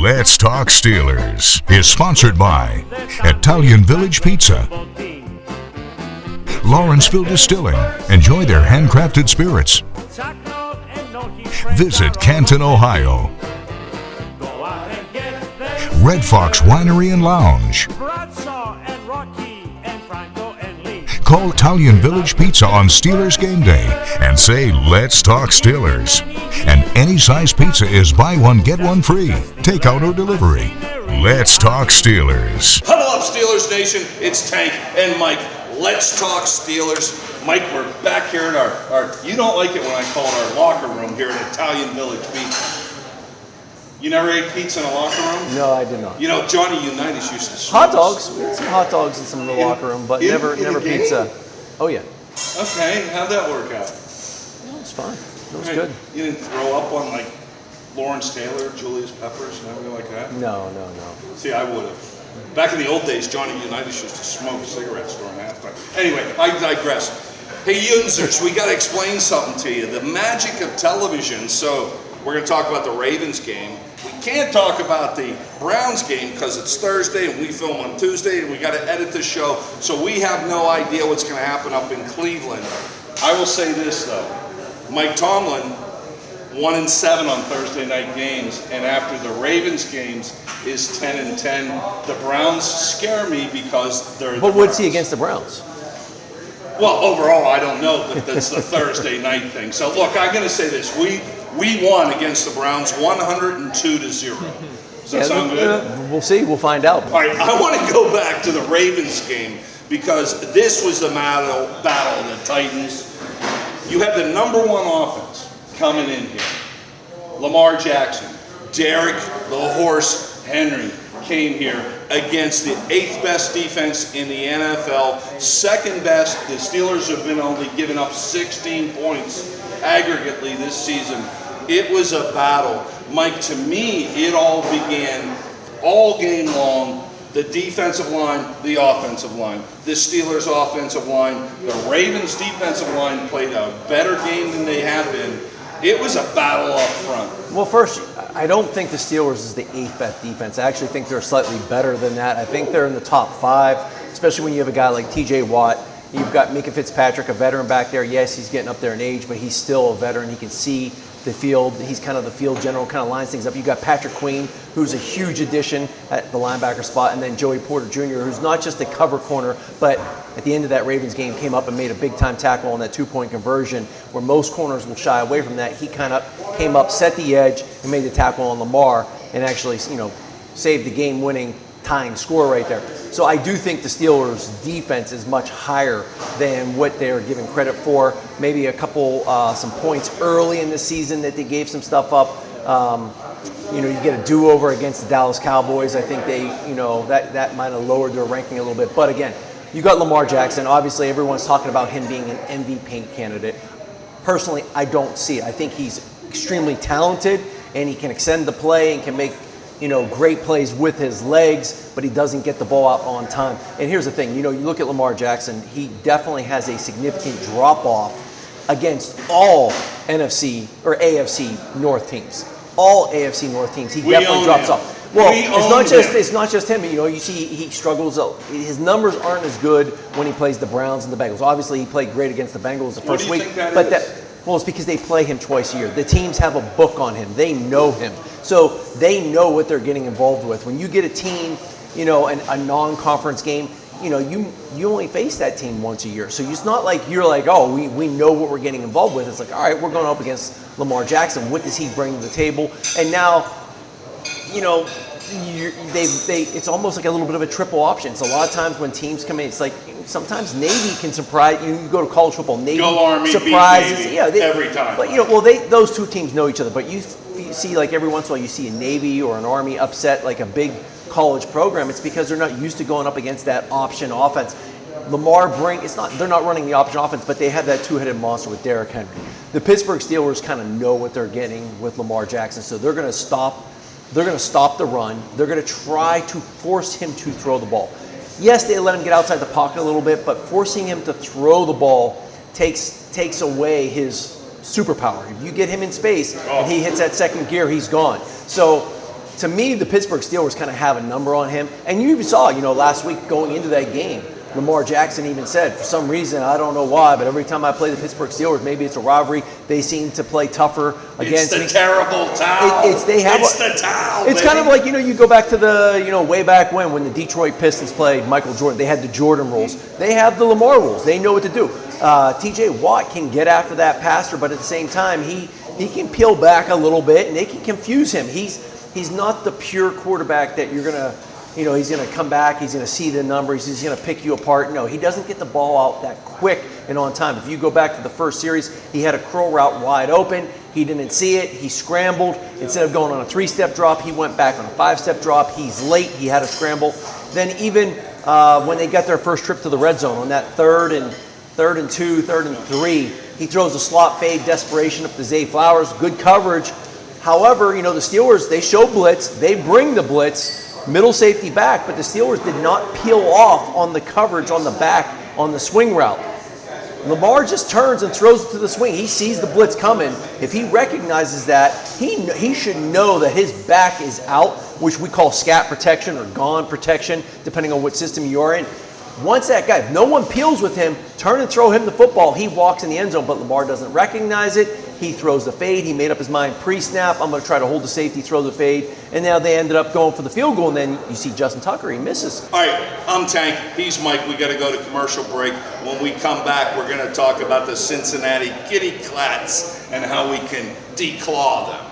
Let's Talk Stil'rs is sponsored by Italian Village Pizza, Lawrenceville Distilling. Enjoy their handcrafted spirits. Visit Canton, Ohio. Red Fox Winery and Lounge. Call Italian Village Pizza on Stil'rs game day and say, "Let's Talk Stil'rs." And any size pizza is buy one, get one free. Takeout or delivery. Let's Talk Stil'rs. Huddle up, Stil'rs Nation. It's Tank and Mike. Let's Talk Stil'rs. Mike, we're back here in our you don't like it when I call it our locker room here at Italian Village Pizza. You never ate pizza in a locker room? No, I did not. You know, Johnny Unitas used to hot dogs. We had some hot dogs in some of the locker room, but never pizza. Oh yeah. Okay, how'd that work out? No, it's fine. It was good. You didn't throw up on like Lawrence Taylor, Julius Peppers, and everything like that? No. See, I would have. Back in the old days, Johnny Unitas used to smoke cigarettes during halftime. Anyway, I digress. Hey, Yunzers, we got to explain something to you. The magic of television. So we're going to talk about the Ravens game. We can't talk about the Browns game because it's Thursday and we film on Tuesday and we got to edit the show. So we have no idea what's going to happen up in Cleveland. I will say this though. Mike Tomlin, 1-7 on Thursday night games, and after the Ravens games is 10-10. The Browns scare me because they're. But what's he against the Browns? Well, overall, I don't know, but that's the Thursday night thing. So look, I'm going to say this: we won against the Browns 102-0. Does that sound good? We'll see. We'll find out. All right, I want to go back to the Ravens game because this was the battle of the Titans. You have the number one offense coming in here. Lamar Jackson, Derrick the Horse Henry came here against the 8th best defense in the NFL, 2nd best. The Stil'rs have been only given up 16 points aggregately this season. It was a battle. Mike, to me, it all began all game long. The defensive line, the offensive line. The Stil'rs offensive line, the Ravens defensive line played a better game than they have been. It was a battle up front. Well, first, I don't think the Stil'rs is the 8th best defense. I actually think they're slightly better than that. I think they're in the top 5, especially when you have a guy like TJ Watt. You've got Minka Fitzpatrick, a veteran back there. Yes, he's getting up there in age, but he's still a veteran. He can see the field. He's kind of the field general, kind of lines things up. You've got Patrick Queen, who's a huge addition at the linebacker spot, and then Joey Porter Jr., who's not just a cover corner, but at the end of that Ravens game came up and made a big-time tackle on that 2-point conversion where most corners will shy away from that. He kind of came up, set the edge, and made the tackle on Lamar and actually, saved the game-winning tying score right there. So I do think the Stil'rs' defense is much higher than what they're given credit for. Maybe a couple, some points early in the season that they gave some stuff up. You get a do-over against the Dallas Cowboys. I think they, that might have lowered their ranking a little bit. But again, you got Lamar Jackson. Obviously, everyone's talking about him being an MVP candidate. Personally, I don't see it. I think he's extremely talented and he can extend the play and can make great plays with his legs, but he doesn't get the ball out on time. And here's the thing, you look at Lamar Jackson, he definitely has a significant drop-off against all NFC or AFC North teams. All AFC North teams, he definitely drops off. Well, it's not just him. You see he struggles. His numbers aren't as good when he plays the Browns and the Bengals. Obviously, he played great against the Bengals the first week. Well, it's because they play him twice a year. The teams have a book on him. They know him. So they know what they're getting involved with. When you get a team, a non-conference game, you only face that team once a year. So it's not like you're like, oh, we know what we're getting involved with. It's like, all right, we're going up against Lamar Jackson. What does he bring to the table? And now, it's almost like a little bit of a triple option. So a lot of times when teams come in, it's like sometimes Navy can surprise you. You go to college football, Navy surprises. Every time. But those two teams know each other. But you see, like every once in a while, you see a Navy or an Army upset like a big college program. It's because they're not used to going up against that option offense. Lamar they're not running the option offense, but they have that two-headed monster with Derrick Henry. The Pittsburgh Stil'rs kind of know what they're getting with Lamar Jackson, so they're going to stop the run. They're going to try to force him to throw the ball. Yes, they let him get outside the pocket a little bit, but forcing him to throw the ball takes away his superpower. If you get him in space and he hits that second gear, he's gone. So to me, the Pittsburgh Steelers kind of have a number on him. And you even saw, last week going into that game, Lamar Jackson even said, for some reason, I don't know why, but every time I play the Pittsburgh Steelers, maybe it's a rivalry, they seem to play tougher against me. It's the terrible towel. It's the towel, It's kind of like, you go back to the, way back when the Detroit Pistons played Michael Jordan, they had the Jordan rules. They have the Lamar rules. They know what to do. TJ Watt can get after that passer, but at the same time, he can peel back a little bit, and they can confuse him. He's not the pure quarterback that you're going to, he's going to come back, he's going to see the numbers, he's going to pick you apart. No, he doesn't get the ball out that quick and on time. If you go back to the first series, he had a curl route wide open. He didn't see it. He scrambled. Instead of going on a 3-step drop, he went back on a 5-step drop. He's late. He had a scramble. Then even when they got their first trip to the red zone on that third and 2, 3rd and 3, he throws a slot fade, desperation up to Zay Flowers. Good coverage. However, the Steelers, they show blitz. They bring the blitz. Middle safety back, but the Steelers did not peel off on the coverage on the back on the swing route. Lamar just turns and throws it to the swing. He sees the blitz coming. If he recognizes that, he should know that his back is out, which we call scat protection or gone protection, depending on what system you are in. Once that guy, if no one peels with him, turn and throw him the football, he walks in the end zone, but Lamar doesn't recognize it. He throws the fade. He made up his mind pre-snap. I'm going to try to hold the safety, throw the fade. And now they ended up going for the field goal, and then you see Justin Tucker. He misses. All right, I'm Tank. He's Mike. We got to go to commercial break. When we come back, we're going to talk about the Cincinnati Kitty Clats and how we can declaw them.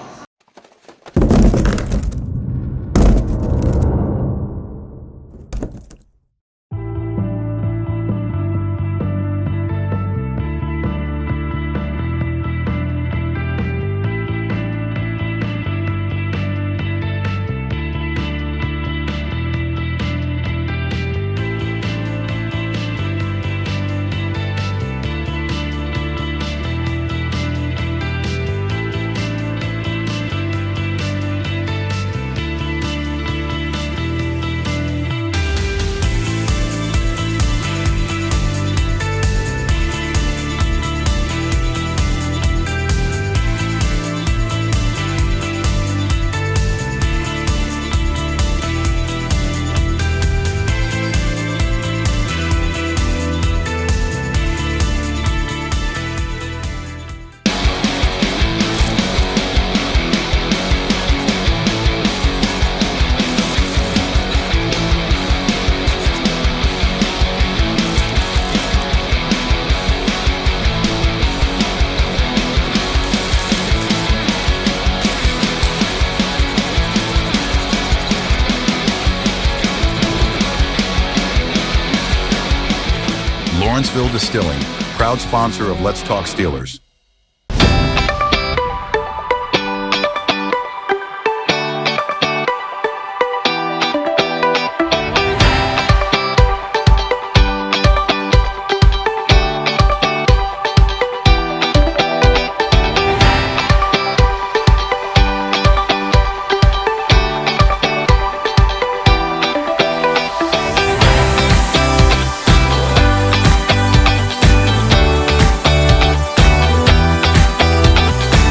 Lawrenceville Distilling, proud sponsor of Let's Talk Steelers.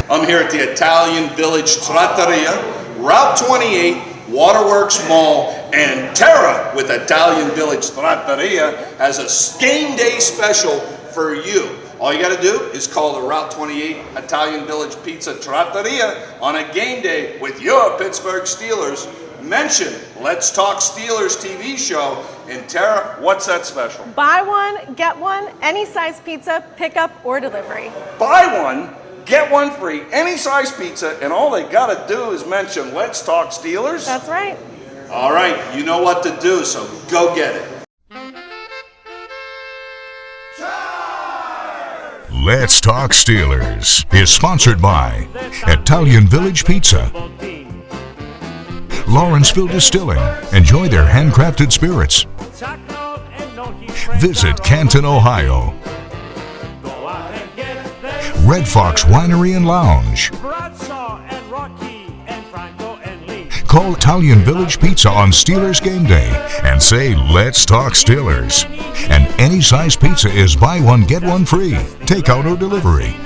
I'm here at the Italian Village Trattoria, Route 28, Waterworks Mall, and Terra with Italian Village Trattoria has a game day special for you. All you got to do is call the Route 28 Italian Village Pizza Trattoria on a game day with your Pittsburgh Steelers. Mention Let's Talk Steelers TV show. And Tara, what's that special? Buy one, get one, any size pizza, pickup or delivery. Buy one, get one free, any size pizza, and all they gotta do is mention Let's Talk Steelers. That's right. All right, you know what to do, so go get it. Let's Talk Steelers is sponsored by Italian Village Pizza, Lawrenceville Distilling. Enjoy their handcrafted spirits. Visit Canton, Ohio. Red Fox Winery and Lounge. Call Italian Village Pizza on Steelers game day and say, "Let's talk Steelers." And any size pizza is buy one, get one free, takeout or delivery.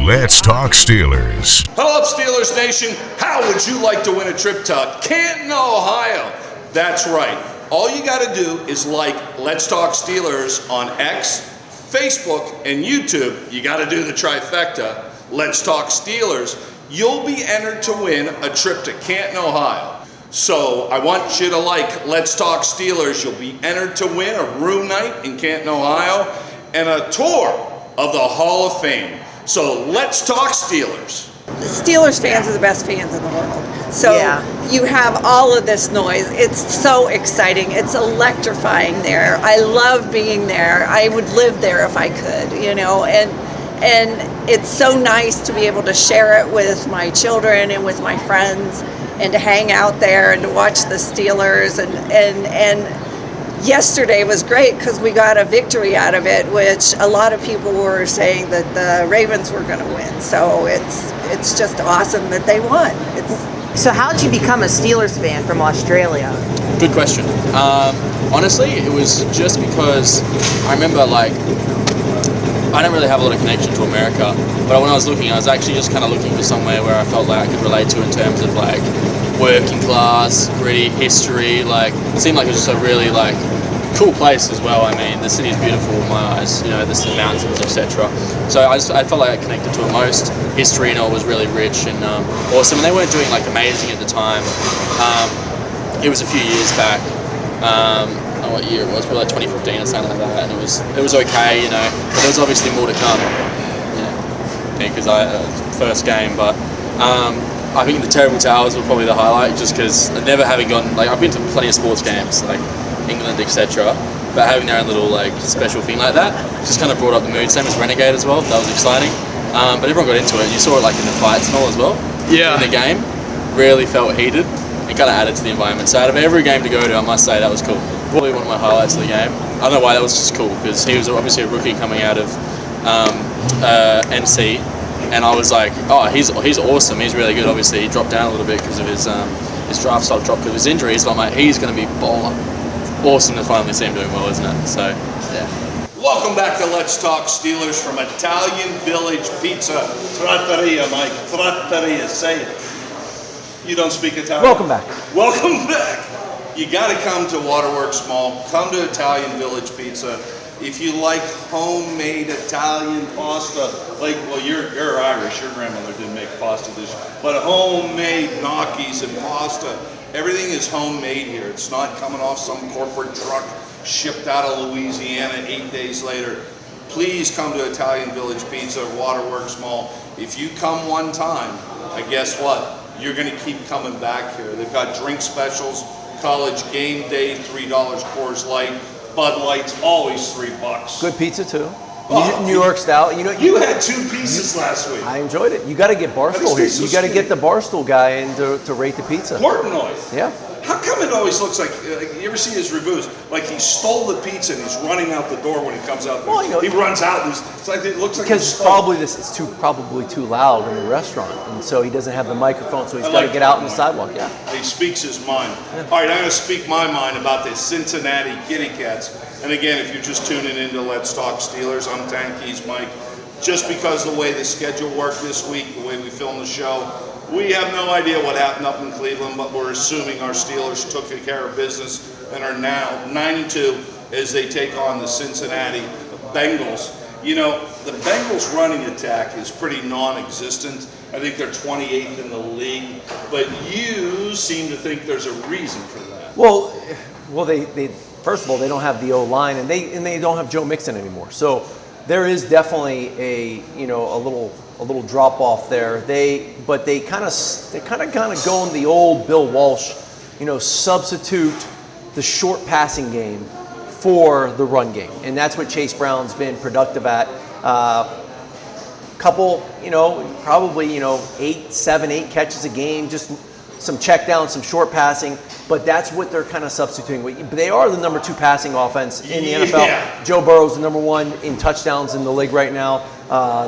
Let's Talk Steelers. Hello, Steelers Nation. How would you like to win a trip to Canton, Ohio? That's right. All you got to do is like Let's Talk Steelers on X, Facebook, and YouTube. You got to do the trifecta. Let's Talk Steelers. You'll be entered to win a trip to Canton, Ohio. So I want you to like Let's Talk Steelers. You'll be entered to win a room night in Canton, Ohio, and a tour of the Hall of Fame. So let's talk Steelers. The Steelers fans are the best fans in the world. So you have all of this noise. It's so exciting. It's electrifying there. I love being there. I would live there if I could, you know, and it's so nice to be able to share it with my children and with my friends and to hang out there and to watch the Steelers and yesterday was great because we got a victory out of it, which a lot of people were saying that the Ravens were going to win. So it's just awesome that they won. So how did you become a Steelers fan from Australia? Good question. Honestly, it was just because I remember, like, I don't really have a lot of connection to America, but when I was looking, I was actually just kind of looking for somewhere where I felt like I could relate to in terms of, like, working class, gritty history. Like, it seemed like it was just a really, like, cool place as well. I mean, the city is beautiful in my eyes, you know, the mountains, etc. So I felt like I connected to it most. History and all was really rich and awesome, and they weren't doing, like, amazing at the time. It was a few years back. I don't know what year it was, probably like 2015 or something like that, and it was okay, you know, but there was obviously more to come, because first game, but I think the Terrible Towers were probably the highlight, just because never having gone, like, I've been to plenty of sports games, like England, etc., but having their own little, like, special thing like that just kind of brought up the mood. Same as Renegade as well, that was exciting, but everyone got into it. You saw it, like, in the fights and all as well. In the game, really felt heated. It kind of added to the environment. So out of every game to go to, I must say that was cool. Probably one of my highlights of the game. I don't know why, that was just cool, because he was obviously a rookie coming out of NC, and I was like, oh, he's awesome. He's really good. Obviously, he dropped down a little bit because of his draft stock drop because of his injuries. But I'm like, he's going to be baller. Awesome to finally see him doing well, isn't it? So, yeah. Welcome back to Let's Talk Steelers from Italian Village Pizza. Trattoria, Mike. Trattoria, say it. You don't speak Italian? Welcome back. Welcome back. You got to come to Waterworks Mall. Come to Italian Village Pizza. If you like homemade Italian pasta, like, well, you're Irish. Your grandmother didn't make a pasta dish, but homemade gnocchis and pasta. Everything is homemade here. It's not coming off some corporate truck shipped out of Louisiana 8 days later. Please come to Italian Village Pizza, Waterworks Mall. If you come one time, I guess what? You're going to keep coming back here. They've got drink specials, college game day, $3 Coors Light, Bud Light's always $3. Good pizza too. Oh, New York style. You know, you had 2 pieces last week. I enjoyed it. You got to get Barstool here. You got to get the Barstool guy in to rate the pizza. Portnoy. Yeah. How come it always looks like you ever see his reviews? Like he stole the pizza and he's running out the door when he comes out there. Well, you know, he runs out and it's like it looks like because probably it's probably too loud in the restaurant, and so he doesn't have the microphone, so he's got to get out on the sidewalk. Yeah. He speaks his mind. Yeah. All right, I'm going to speak my mind about the Cincinnati Kitty Cats. And again, if you're just tuning in to Let's Talk Steelers, I'm Tanky's Mike. Just because the way the schedule worked this week, the way we filmed the show, we have no idea what happened up in Cleveland, but we're assuming our Steelers took care of business and are now 9-2 as they take on the Cincinnati Bengals. You know, the Bengals running attack is pretty non-existent. I think they're 28th in the league, but you seem to think there's a reason for that. Well, they first of all, they don't have the O-line, and they don't have Joe Mixon anymore. So there is definitely a little drop off there. They kind of go in the old Bill Walsh, substitute the short passing game for the run game, and that's what Chase Brown's been productive at. Couple, probably 8 catches a game, just some check downs, some short passing, but that's what they're kind of substituting. They are the number 2 passing offense in the NFL. Yeah. Joe Burrow's the number 1 in touchdowns in the league right now,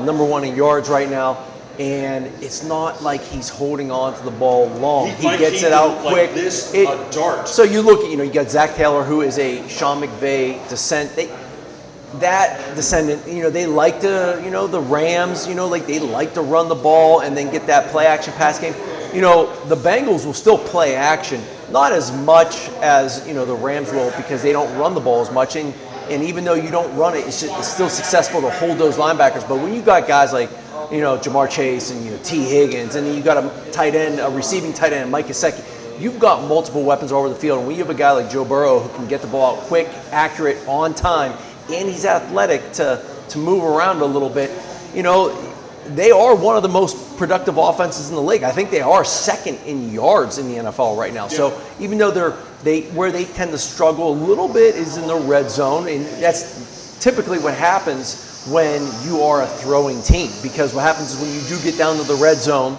number 1 in yards right now, and it's not like he's holding on to the ball long. He gets it out quick. Like a dart. So you look at, you got Zach Taylor, who is a Sean McVay descent. that descendant, they like to, the Rams, like they like to run the ball and then get that play action pass game. The Bengals will still play action, not as much as, the Rams will, because they don't run the ball as much. And even though you don't run it, it's still successful to hold those linebackers. But when you got guys like, Jamar Chase and T. Higgins, and then you got a receiving tight end, Mike Gesicki, you've got multiple weapons all over the field. And when you have a guy like Joe Burrow who can get the ball out quick, accurate, on time, and he's athletic to move around a little bit, they are one of the most productive offenses in the league. I think they are second in yards in the NFL right now. Yeah. So even though where they tend to struggle a little bit is in the red zone, and that's typically what happens when you are a throwing team, because what happens is when you do get down to the red zone,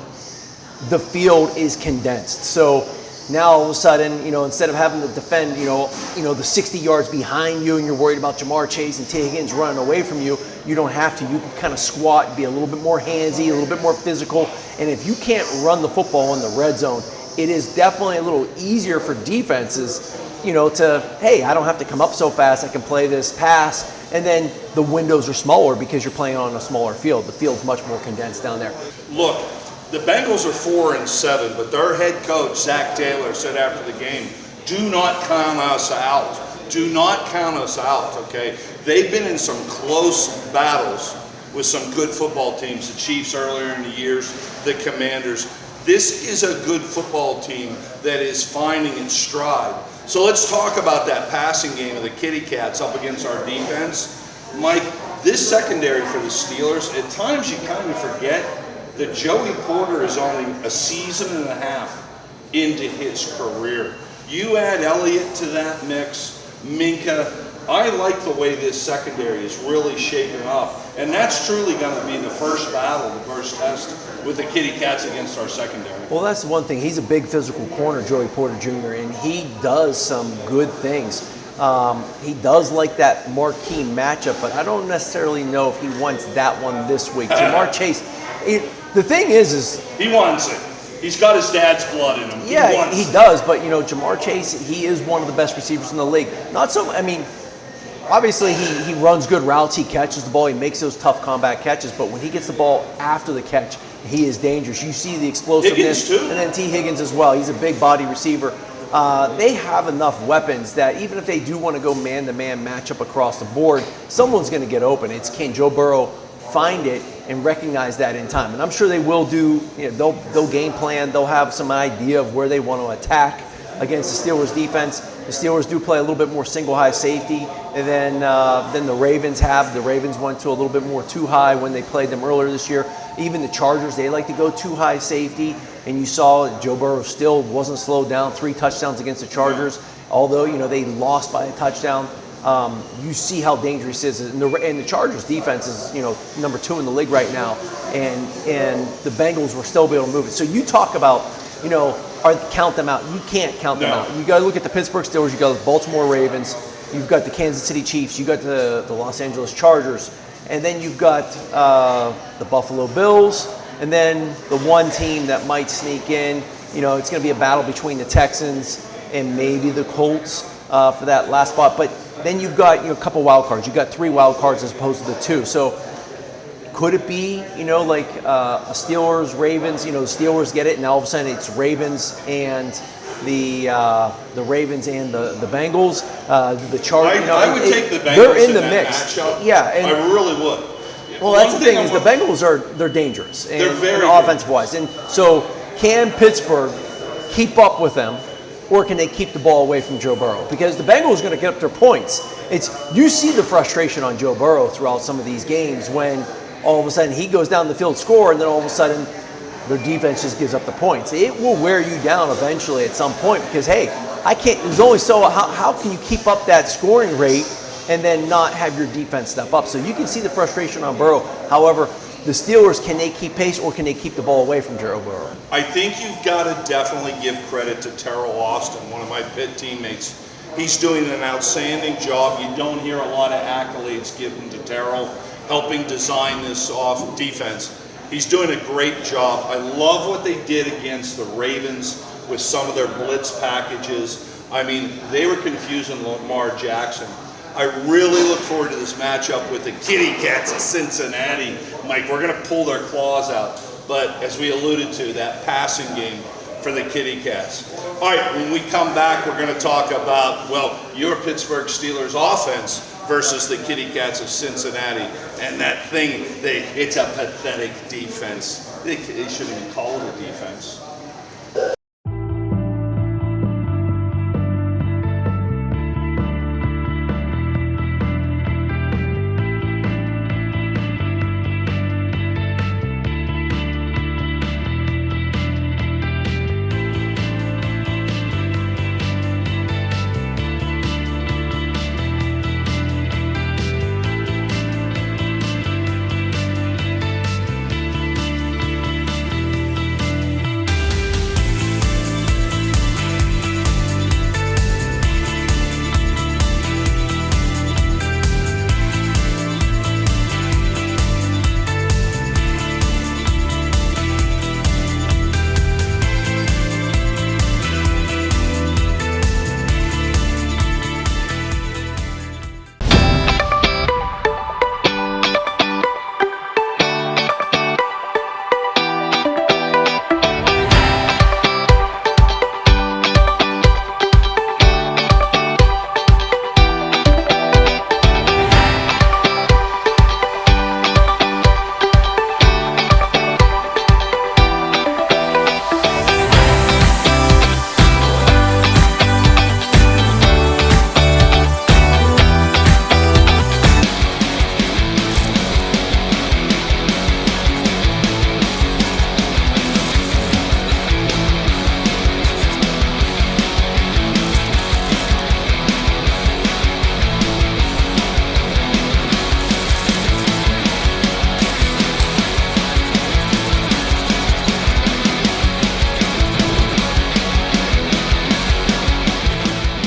the field is condensed. So now all of a sudden, instead of having to defend, the 60 yards behind you, and you're worried about Jamar Chase and T. Higgins running away from you, you don't have to. You can kind of squat, be a little bit more handsy, a little bit more physical. And if you can't run the football in the red zone, it is definitely a little easier for defenses, hey, I don't have to come up so fast. I can play this pass. And then the windows are smaller because you're playing on a smaller field. The field's much more condensed down there. Look, the Bengals are 4-7, but their head coach, Zach Taylor, said after the game, do not count us out. Do not count us out, okay? They've been in some close battles with some good football teams, the Chiefs earlier in the years, the Commanders. This is a good football team that is finding its stride. So let's talk about that passing game of the Kitty Cats up against our defense. Mike, this secondary for the Steelers, at times you kind of forget that Joey Porter is only a season and a half into his career. You add Elliott to that mix, Minka. I like the way this secondary is really shaping up. And that's truly going to be the first battle, the first test with the Kitty Cats against our secondary. Well, that's one thing. He's a big physical corner, Joey Porter Jr., and he does some good things. He does like that marquee matchup, but I don't necessarily know if he wants that one this week. Jamar Chase, the thing is he wants it. He's got his dad's blood in him. Yeah, he does, but Jamar Chase, he is one of the best receivers in the league. Obviously, he runs good routes, he catches the ball, he makes those tough combat catches, but when he gets the ball after the catch, he is dangerous. You see the explosiveness. Higgins too. And then T. Higgins as well. He's a big body receiver. They have enough weapons that even if they do want to go man-to-man matchup across the board, someone's going to get open. Can Joe Burrow find it and recognize that in time? And I'm sure they will do, they'll game plan, they'll have some idea of where they want to attack against the Steelers defense. The Steelers do play a little bit more single high safety than the Ravens have. The Ravens went to a little bit more too high when they played them earlier this year. Even the Chargers, they like to go too high safety. And you saw Joe Burrow still wasn't slowed down. 3 touchdowns against the Chargers. Although, they lost by a touchdown. You see how dangerous it is. And the Chargers defense is, number 2 in the league right now. And the Bengals were still able to move it. So you talk about, count them out. You can't count them out. You got to look at the Pittsburgh Steelers. You got the Baltimore Ravens. You've got the Kansas City Chiefs. You got the Los Angeles Chargers. And then you've got the Buffalo Bills. And then the one team that might sneak in, it's going to be a battle between the Texans and maybe the Colts for that last spot. But then you've got a couple wild cards. You've got 3 wild cards as opposed to the 2. So could it be, a Steelers, Ravens, the Steelers get it, and all of a sudden it's Ravens and the Ravens and the Bengals, the Chargers. I would take the Bengals. They're in the mix. Matchup. Yeah, and I really would. Well, that's the thing is the Bengals they're dangerous and offensive wise, and so can Pittsburgh keep up with them, or can they keep the ball away from Joe Burrow? Because the Bengals are going to get up their points. You see the frustration on Joe Burrow throughout some of these games when all of a sudden he goes down the field, score, and then all of a sudden their defense just gives up the points. It will wear you down eventually at some point because, hey, I can't. There's only how can you keep up that scoring rate and then not have your defense step up? So you can see the frustration on Burrow. However, the Steelers, can they keep pace or can they keep the ball away from Joe Burrow? I think you've got to definitely give credit to Terrell Austin, one of my PITT teammates. He's doing an outstanding job. You don't hear a lot of accolades given to Terrell, helping design this off defense. He's doing a great job. I love what they did against the Ravens with some of their blitz packages. I mean, they were confusing Lamar Jackson. I really look forward to this matchup with the Kitty Cats of Cincinnati. Mike, we're going to pull their claws out. But as we alluded to, that passing game for the Kitty Cats. All right, when we come back, we're going to talk about, well, your Pittsburgh Steelers offense versus the Kitty Cats of Cincinnati. And that thing, it's a pathetic defense. They shouldn't even call it a defense.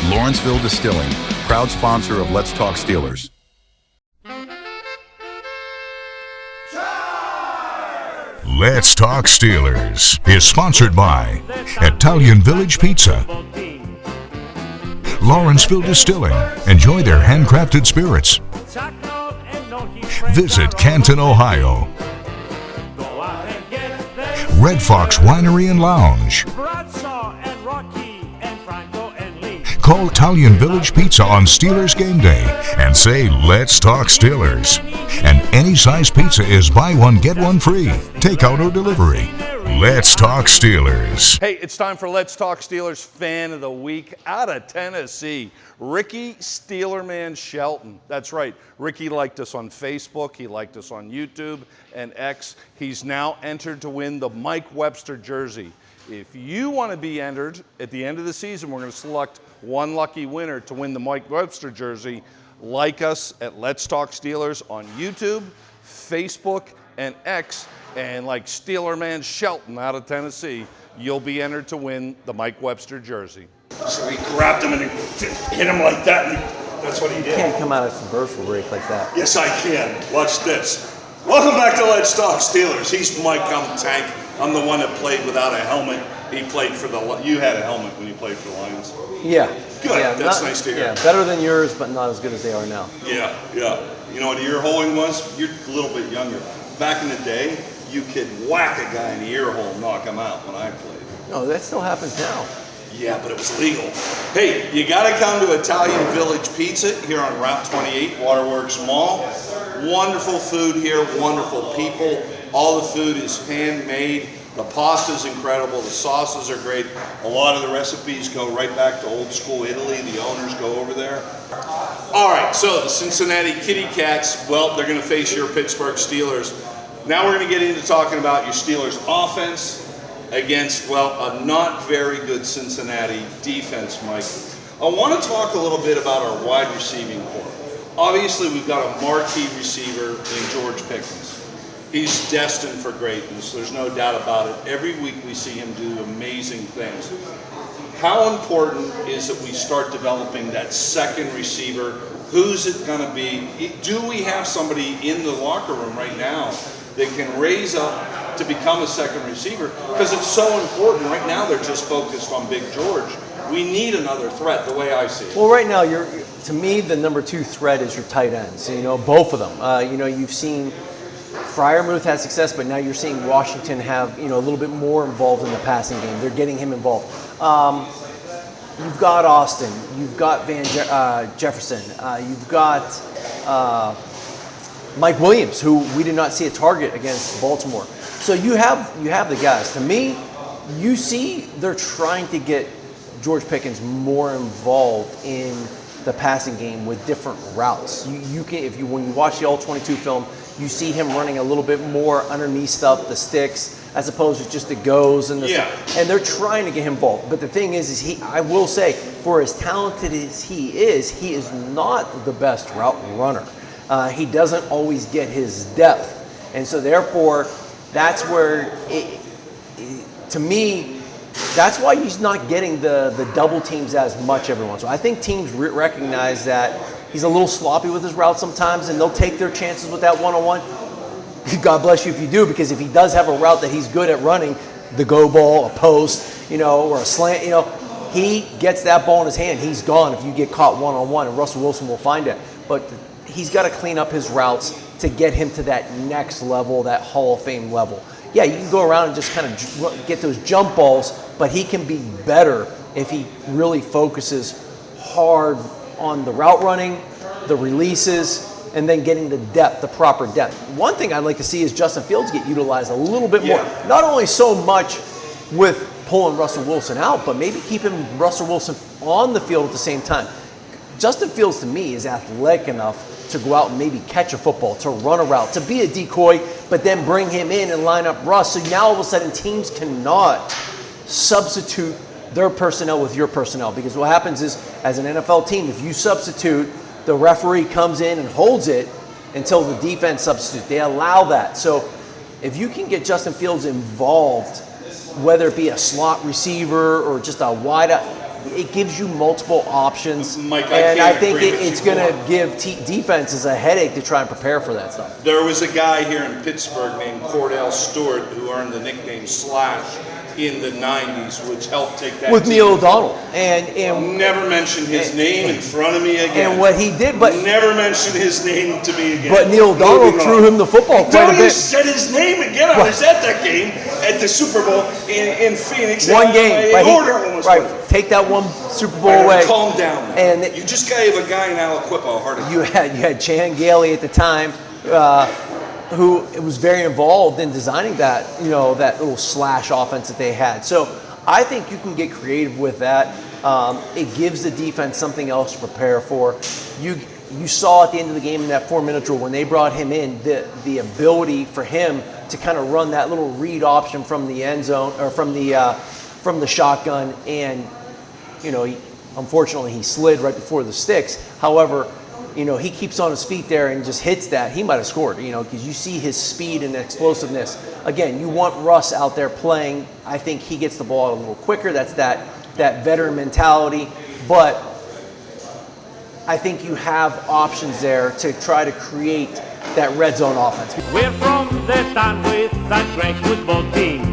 Lawrenceville Distilling, proud sponsor of Let's Talk Steelers. Let's Talk Steelers is sponsored by Italian Village Pizza, Lawrenceville Distilling. Enjoy their handcrafted spirits. Visit Canton, Ohio. Red Fox Winery and Lounge. Call Italian Village Pizza on Steelers game day and say, "Let's talk Steelers." And any size pizza is buy one, get one free. Takeout or delivery. Let's talk Steelers. Hey, it's time for Let's Talk Steelers Fan of the Week out of Tennessee. Ricky Steelerman Shelton. That's right. Ricky liked us on Facebook. He liked us on YouTube and X. He's now entered to win the Mike Webster jersey. If you want to be entered at the end of the season, we're going to select one lucky winner to win the Mike Webster jersey. Like us at Let's Talk Steelers on YouTube, Facebook, and X. And like Steelerman Shelton out of Tennessee, you'll be entered to win the Mike Webster jersey. So he grabbed him and hit him like that, and that's what he did. You can't come out of a commercial break like that. Yes, I can. Watch this. Welcome back to Let's Talk Steelers. He's Mike, I'm Tank. I'm the one that played without a helmet. He played for you had a helmet when you played for the Lions. Yeah. Good, yeah, that's nice to hear. Yeah, better than yours, but not as good as they are now. Yeah. You know what ear holing was? You're a little bit younger. Back in the day, you could whack a guy in the ear hole and knock him out when I played. No, that still happens now. Yeah, but it was legal. Hey, you gotta come to Italian Village Pizza here on Route 28, Waterworks Mall. Wonderful food here, wonderful people. All the food is handmade. The pasta's incredible, the sauces are great. A lot of the recipes go right back to old school Italy. The owners go over there. All right, so the Cincinnati Kitty Cats, well, they're gonna face your Pittsburgh Steelers. Now we're gonna get into talking about your Steelers offense against, well, a not very good Cincinnati defense, Mike. I wanna talk a little bit about our wide receiving corps. Obviously, we've got a marquee receiver in George Pickens. He's destined for greatness, there's no doubt about it. Every week we see him do amazing things. How important is it we start developing that second receiver? Who's it gonna be? Do we have somebody in the locker room right now that can raise up to become a second receiver because it's so important. Right now they're just focused on Big George. We need another threat, the way I see it. Well, right now, to me, the number 2 threat is your tight ends. You know, both of them. You know, you've seen Freiermuth had success, but now you're seeing Washington have, you know, a little bit more involved in the passing game. They're getting him involved. You've got Austin. You've got Jefferson. You've got Mike Williams, who we did not see a target against Baltimore. So you have the guys. To me, you see they're trying to get George Pickens more involved in the passing game with different routes. You can, when you watch the All-22 film, you see him running a little bit more underneath stuff, the sticks, as opposed to just the goes and the and they're trying to get him involved. But the thing is I will say, for as talented as he is not the best route runner. He doesn't always get his depth, and so therefore, that's where to me. That's why he's not getting the double teams as much every once in a while. I think teams recognize that he's a little sloppy with his route sometimes, and they'll take their chances with that one-on-one. God bless you if you do, because if he does have a route that he's good at running, the go ball, a post, you know, or a slant, you know, he gets that ball in his hand, he's gone if you get caught one-on-one, and Russell Wilson will find it. But he's got to clean up his routes to get him to that next level, that Hall of Fame level. Yeah, you can go around and just kind of get those jump balls, but he can be better if he really focuses hard on the route running, the releases, and then getting the depth, the proper depth. One thing I'd like to see is Justin Fields get utilized a little bit more. Not only so much with pulling Russell Wilson out, but maybe keeping Russell Wilson on the field at the same time. Justin Fields, to me, is athletic enough to go out and maybe catch a football, to run a route, to be a decoy, but then bring him in and line up Russ. So now all of a sudden teams cannot substitute their personnel with your personnel, because what happens is, as an NFL team, if you substitute, the referee comes in and holds it until the defense substitutes. They allow that. So if you can get Justin Fields involved, whether it be a slot receiver or just a wide out, it gives you multiple options, Mike, and I think it's going to give defenses a headache to try and prepare for that stuff. There was a guy here in Pittsburgh named Cordell Stewart who earned the nickname Slash in the 90s, which helped take that with team. Neil O'Donnell, and never mention his name in front of me again. And what he did, but never mention his name to me again. But Neil O'Donnell threw him the football quite a bit. You said his name again. I was at that game at the Super Bowl in Phoenix. One game, take that one Super Bowl away. Calm down. And you just gave a guy in Aliquippa a heart attack. You had Chan Gailey at the time, who was very involved in designing that, you know, that little slash offense that they had. So I think you can get creative with that. It gives the defense something else to prepare for. You saw at the end of the game in that 4-minute drill when they brought him in, the ability for him to kind of run that little read option from the end zone or from the shotgun, and you know, unfortunately he slid right before the sticks. However, you know, he keeps on his feet there and just hits that. He might have scored, you know, because you see his speed and explosiveness. Again, you want Russ out there playing. I think he gets the ball out a little quicker. That's that veteran mentality. But I think you have options there to try to create that red zone offense. We're from the town with a great football team.